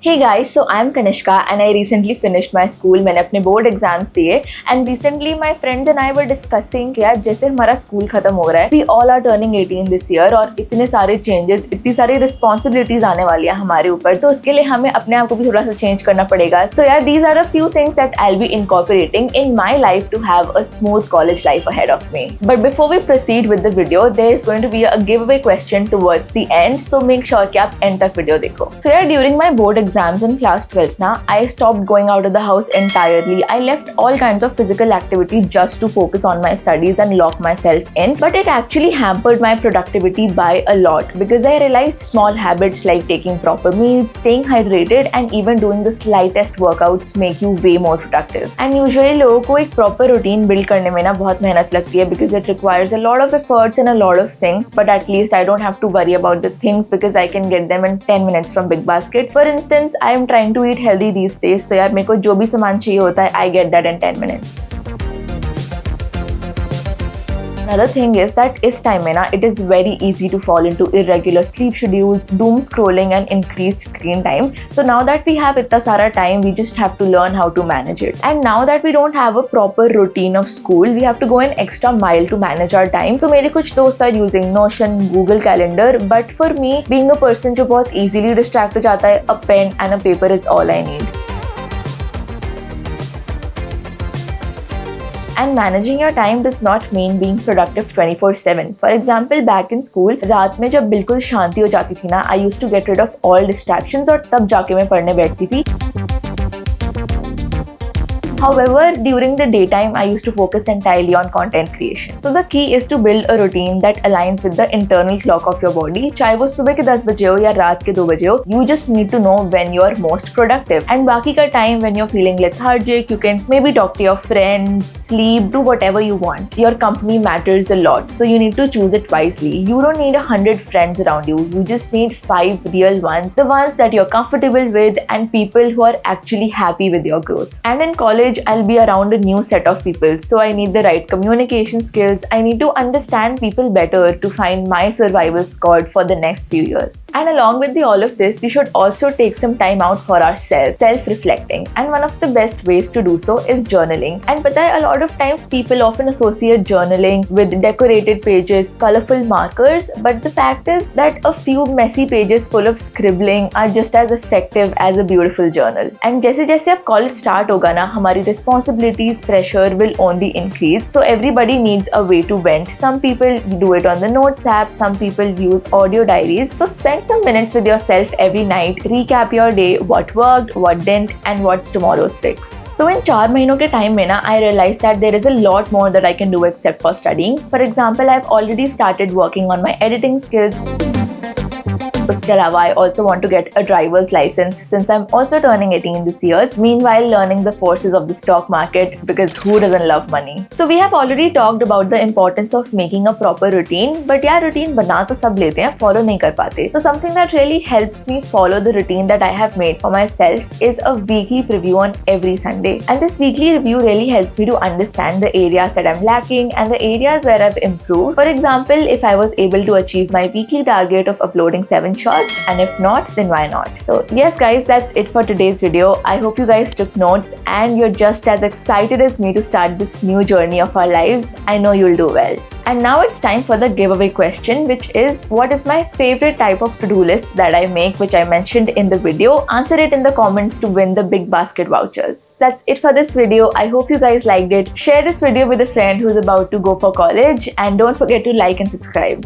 Hey guys, so I'm Kanishka and I recently finished my school. मैंने अपने board exams दिए and recently my friends and I were discussing कि यार जैसे हमारा स्कूल खत्म हो रहा है, we all are turning 18 this year और इतने सारे चेंजेस, इतनी सारी रिस्पॉन्सिबिलिटीज आने वाली है हमारे ऊपर, तो उसके लिए हमें अपने आप को भी थोड़ा सा चेंज करना पड़ेगा. So यार these are a few things that I'll be incorporating in my life to have a smooth college life ahead of me. But before we proceed with the video, there is going to be a giveaway question towards the end, so make sure कि आप end तक video देखो. So यार during my board exams in class 12th na, I stopped going out of the house entirely. I left all kinds of physical activity just to focus on my studies and lock myself in. But it actually hampered my productivity by a lot because I realized small habits like taking proper meals, staying hydrated and even doing the slightest workouts make you way more productive. And usually लोगों को एक proper routine build करने में ना बहुत मेहनत लगती है because it requires a lot of efforts and a lot of things. But at least I don't have to worry about the things because I can get them in 10 minutes from Big Basket. For instance, I am trying to eat healthy these days, तो यार मेरे को जो भी सामान चाहिए होता है I get that in 10 minutes. Another thing is that इस time में ना it is very easy to fall into irregular sleep schedules, doom scrolling and increased screen time. So now that we have इतना सारा time, we just have to learn how to manage it. And now that we don't have a proper routine of school, we have to go an extra mile to manage our time. तो मेरे कुछ दोस्त are using Notion, Google Calendar, but for me, being a person जो बहुत easily distract हो जाता है, a pen and a paper is all I need. And managing your time does not mean being productive 24/7. For example, back in school, रात में जब बिल्कुल शांति हो जाती थी ना, I used to get rid of all distractions और तब जाके मैं पढ़ने बैठती थी. However, during the daytime, I used to focus entirely on content creation. So the key is to build a routine that aligns with the internal clock of your body. चाहे वो सुबह के 10 बजे हो या रात के 2 बजे हो, you just need to know when you are most productive. And बाकी का time when you're feeling lethargic, you can maybe talk to your friends, sleep, do whatever you want. Your company matters a lot, so you need to choose it wisely. You don't need 100 friends around you. You just need 5 real ones, the ones that you're comfortable with and people who are actually happy with your growth. And in college, I'll be around a new set of people, so I need the right communication skills. I need to understand people better to find my survival squad for the next few years. And along with all of this, we should also take some time out for ourselves, self-reflecting. And one of the best ways to do so is journaling. And pata hai, a lot of times people often associate journaling with decorated pages, colorful markers, but the fact is that a few messy pages full of scribbling are just as effective as a beautiful journal. And जैसे जैसे अब college start होगा ना, हमारी responsibilities, pressure will only increase. So everybody needs a way to vent. Some people do it on the notes app, some people use audio diaries. So spend some minutes with yourself every night, recap your day, what worked, what didn't, and what's tomorrow's fix. So in 4 महीनों के time में ना, I realized that there is a lot more that I can do except for studying. For example, I've already started working on my editing skills. उसके अलावा I also want to get a driver's license since I'm also turning 18 this year. Meanwhile, learning the forces of the stock market because who doesn't love money? So we have already talked about the importance of making a proper routine, but यार routine बना तो सब लेते हैं, follow नहीं कर पाते. So something that really helps me follow the routine that I have made for myself is a weekly preview on every Sunday. And this weekly review really helps me to understand the areas that I'm lacking and the areas where I've improved. For example, if I was able to achieve my weekly target of uploading 7 shots, and if not, then why not? So yes guys, that's it for today's video. I hope you guys took notes and you're just as excited as me to start this new journey of our lives. I know you'll do well. And now it's time for the giveaway question, which is what is my favorite type of to-do lists that I make, which I mentioned in the video. Answer it in the comments to win the Big Basket vouchers. That's it for this video. I hope you guys liked it. Share this video with a friend who's about to go for college and don't forget to like and subscribe.